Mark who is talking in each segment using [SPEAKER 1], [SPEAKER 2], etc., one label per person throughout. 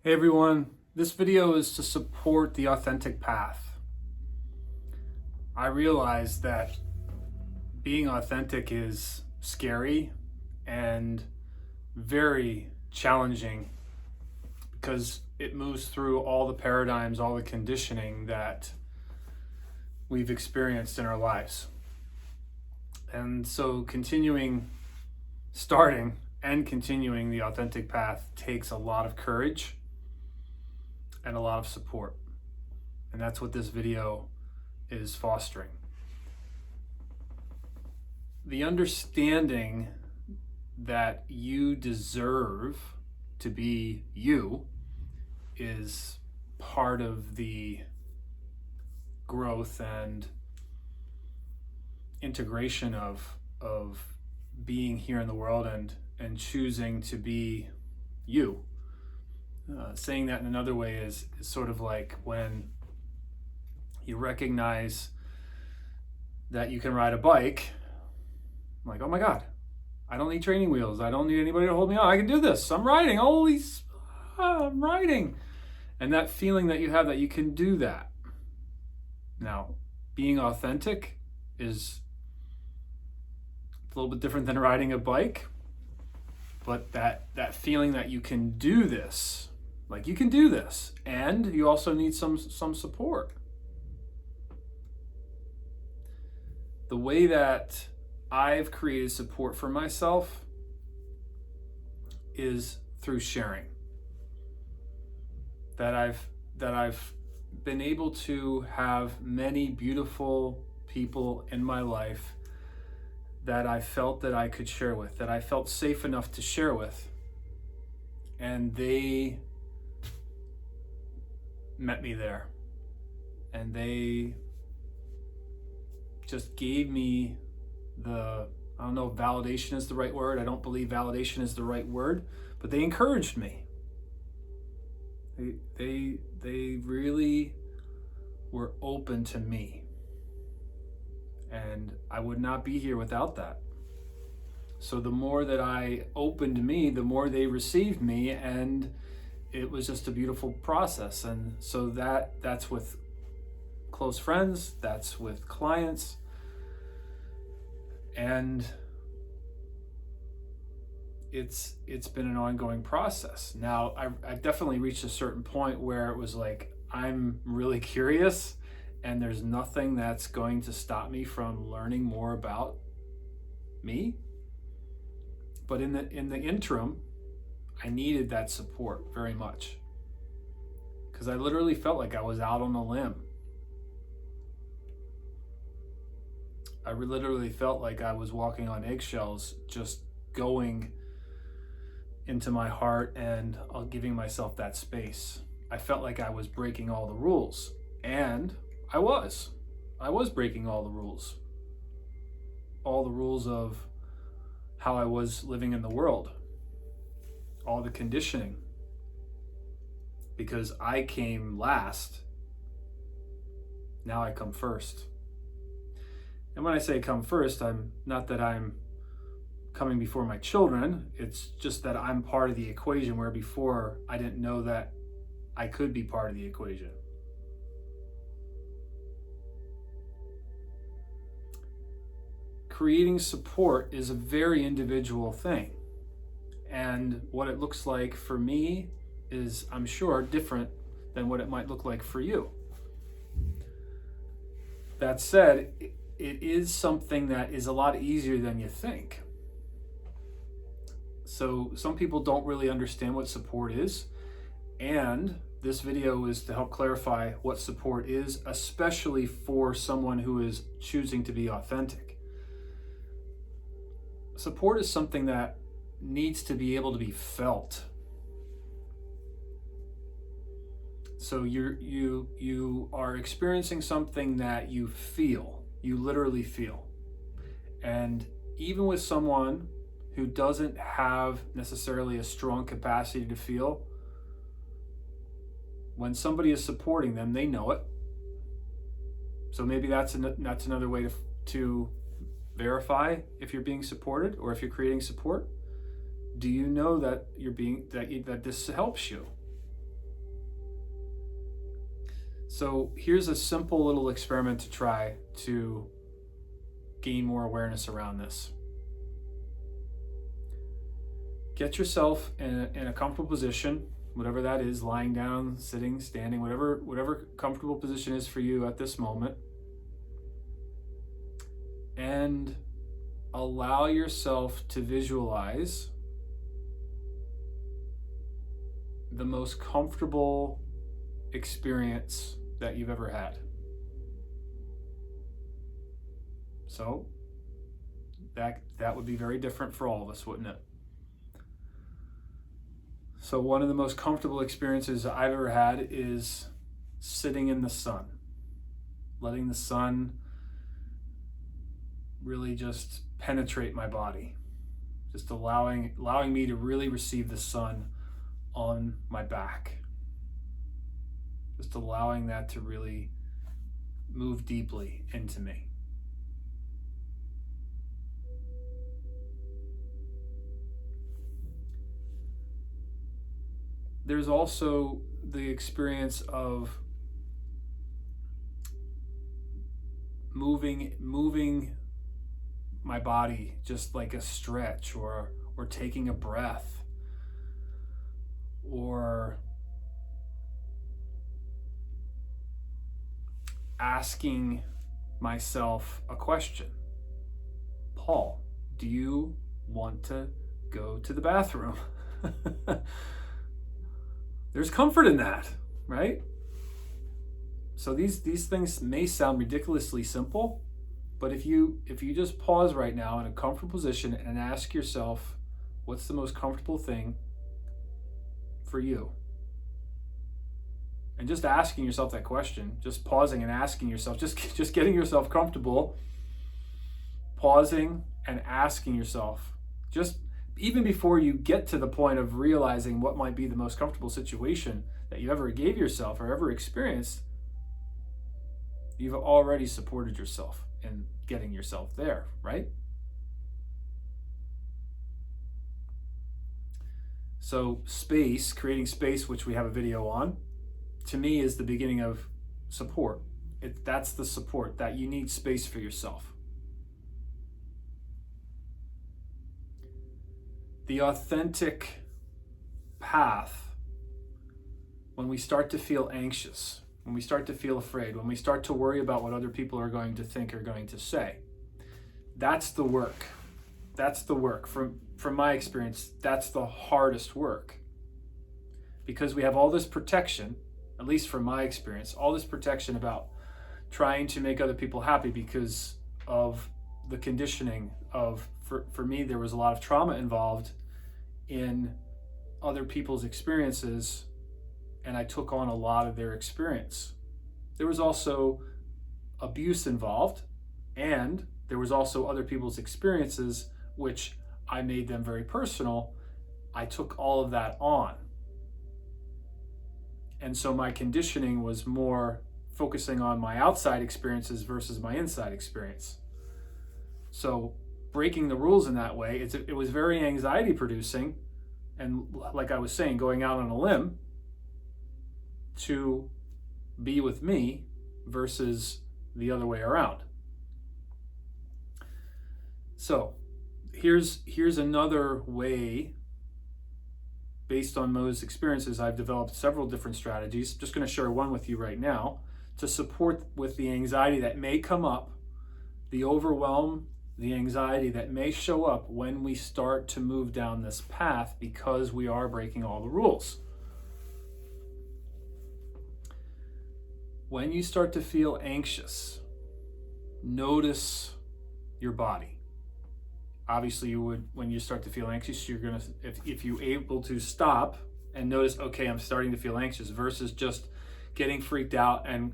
[SPEAKER 1] Hey everyone, this video is to support the authentic path. I realize that being authentic is scary and very challenging because it moves through all the paradigms, all the conditioning that we've experienced in our lives. And so starting and continuing the authentic path takes a lot of courage and a lot of support. And that's what this video is fostering. The understanding that you deserve to be you is part of the growth and integration of being here in the world and choosing to be you. Saying that in another way is sort of like when you recognize that you can ride a bike. I'm like, oh my God, I don't need training wheels. I don't need anybody to hold me on. I can do this. I'm riding. I'm riding. And that feeling that you have that you can do that. Now, being authentic is a little bit different than riding a bike, but that feeling that you can do this, like you can do this, and you also need some support. The way that I've created support for myself is through sharing. That I've been able to have many beautiful people in my life that I felt that I could share with, that I felt safe enough to share with. And they met me there. And they just gave me I don't know if validation is the right word. I don't believe validation is the right word, but they encouraged me. They really were open to me. And I would not be here without that. So the more that I opened me, the more they received me, and it was just a beautiful process. And so that's with close friends, that's with clients, and it's been an ongoing process. Now, I definitely reached a certain point where it was like, I'm really curious, and there's nothing that's going to stop me from learning more about me. But in the interim, I needed that support very much, because I literally felt like I was out on a limb. I literally felt like I was walking on eggshells, just going into my heart and giving myself that space. I felt like I was breaking all the rules, and I was breaking all the rules of how I was living in the world, all the conditioning, because I came last. Now I come first. And when I say come first, I'm not that I'm coming before my children. It's just that I'm part of the equation, where before I didn't know that I could be part of the equation. Creating support is a very individual thing. And what it looks like for me is, I'm sure, different than what it might look like for you. That said, it is something that is a lot easier than you think. So some people don't really understand what support is, and this video is to help clarify what support is, especially for someone who is choosing to be authentic. Support is something that needs to be able to be felt. So you are experiencing something that you feel. You literally feel. And even with someone who doesn't have necessarily a strong capacity to feel, when somebody is supporting them, they know it. So maybe that's another way to verify if you're being supported, or if you're creating support. Do you know that that this helps you? So here's a simple little experiment to try to gain more awareness around this. Get yourself in a comfortable position, whatever that is, lying down, sitting, standing, whatever comfortable position is for you at this moment. And allow yourself to visualize the most comfortable experience that you've ever had. So that would be very different for all of us, wouldn't it? So one of the most comfortable experiences I've ever had is sitting in the sun, letting the sun really just penetrate my body, just allowing me to really receive the sun on my back, just allowing that to really move deeply into me. There's also the experience of moving my body just like a stretch, or taking a breath, or asking myself a question. Paul, do you want to go to the bathroom? There's comfort in that, right? So these things may sound ridiculously simple, but if you just pause right now in a comfortable position and ask yourself, what's the most comfortable thing for you? And just asking yourself that question, just pausing and asking yourself, just getting yourself comfortable, pausing and asking yourself, just even before you get to the point of realizing what might be the most comfortable situation that you ever gave yourself or ever experienced, you've already supported yourself in getting yourself there, right? So space, creating space, which we have a video on, to me is the beginning of support. That's the support, that you need space for yourself. The authentic path, when we start to feel anxious, when we start to feel afraid, when we start to worry about what other people are going to think or going to say, that's the work. That's the work. From my experience, that's the hardest work. Because we have all this protection, at least from my experience, all this protection about trying to make other people happy because of the conditioning of, for me, there was a lot of trauma involved in other people's experiences, and I took on a lot of their experience. There was also abuse involved, and there was also other people's experiences, which I made them very personal. I took all of that on. And so my conditioning was more focusing on my outside experiences versus my inside experience. So breaking the rules in that way, it was very anxiety producing. And like I was saying, going out on a limb to be with me versus the other way around. So here's another way, based on those experiences. I've developed several different strategies. I'm just going to share one with you right now to support with the anxiety that may come up, the overwhelm, the anxiety that may show up when we start to move down this path because we are breaking all the rules. When you start to feel anxious, notice your body. Obviously, you would, when you start to feel anxious, you're gonna, if you're able to stop and notice, okay, I'm starting to feel anxious, versus just getting freaked out and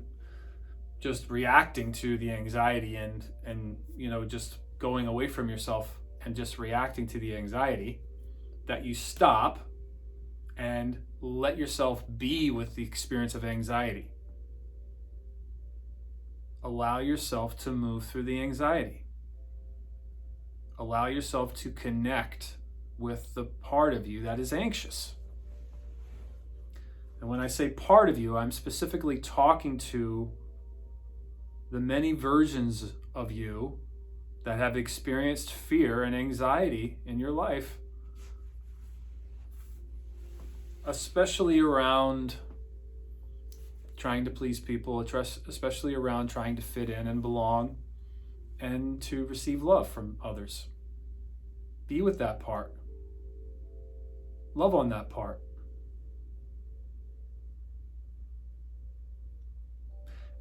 [SPEAKER 1] just reacting to the anxiety and just going away from yourself and just reacting to the anxiety, that you stop and let yourself be with the experience of anxiety. Allow yourself to move through the anxiety. Allow yourself to connect with the part of you that is anxious. And when I say part of you, I'm specifically talking to the many versions of you that have experienced fear and anxiety in your life, especially around trying to please people, especially around trying to fit in and belong and to receive love from others. Be with that part. Love on that part.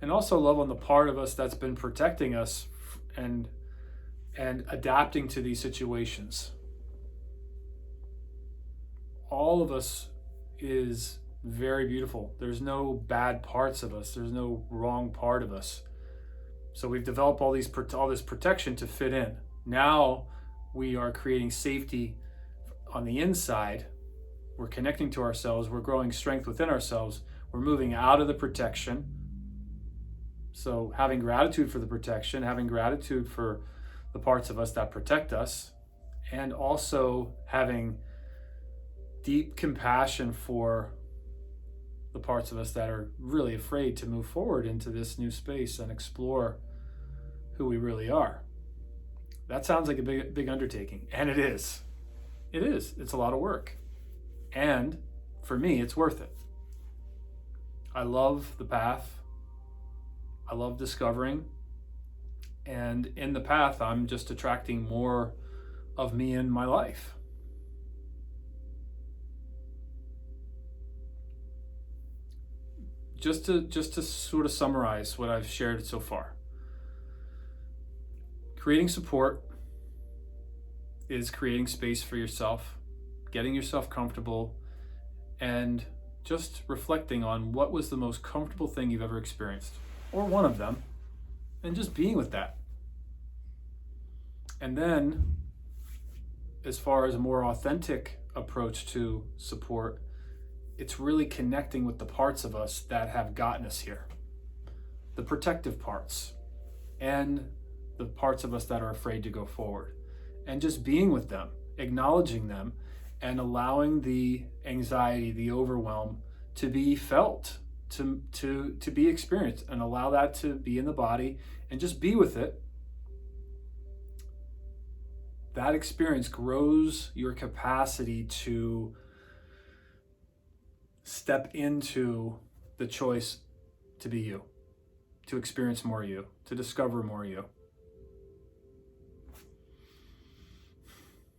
[SPEAKER 1] And also love on the part of us that's been protecting us and adapting to these situations. All of us is very beautiful. There's no bad parts of us. There's no wrong part of us. So we've developed all this protection to fit in. Now we are creating safety on the inside. We're connecting to ourselves. We're growing strength within ourselves. We're moving out of the protection. So having gratitude for the protection, having gratitude for the parts of us that protect us, and also having deep compassion for the parts of us that are really afraid to move forward into this new space and explore who we really are. That sounds like a big undertaking, and it is. It is. It's a lot of work. And for me, it's worth it. I love the path. I love discovering. And in the path, I'm just attracting more of me in my life. Just to sort of summarize what I've shared so far. Creating support is creating space for yourself, getting yourself comfortable, and just reflecting on what was the most comfortable thing you've ever experienced, or one of them, and just being with that. And then, as far as a more authentic approach to support, it's really connecting with the parts of us that have gotten us here, the protective parts, and the parts of us that are afraid to go forward, and just being with them, acknowledging them, and allowing the anxiety, the overwhelm to be felt, to be experienced, and allow that to be in the body and just be with it. That experience grows your capacity to step into the choice to be you, to experience more you, to discover more you.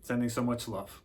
[SPEAKER 1] Sending so much love.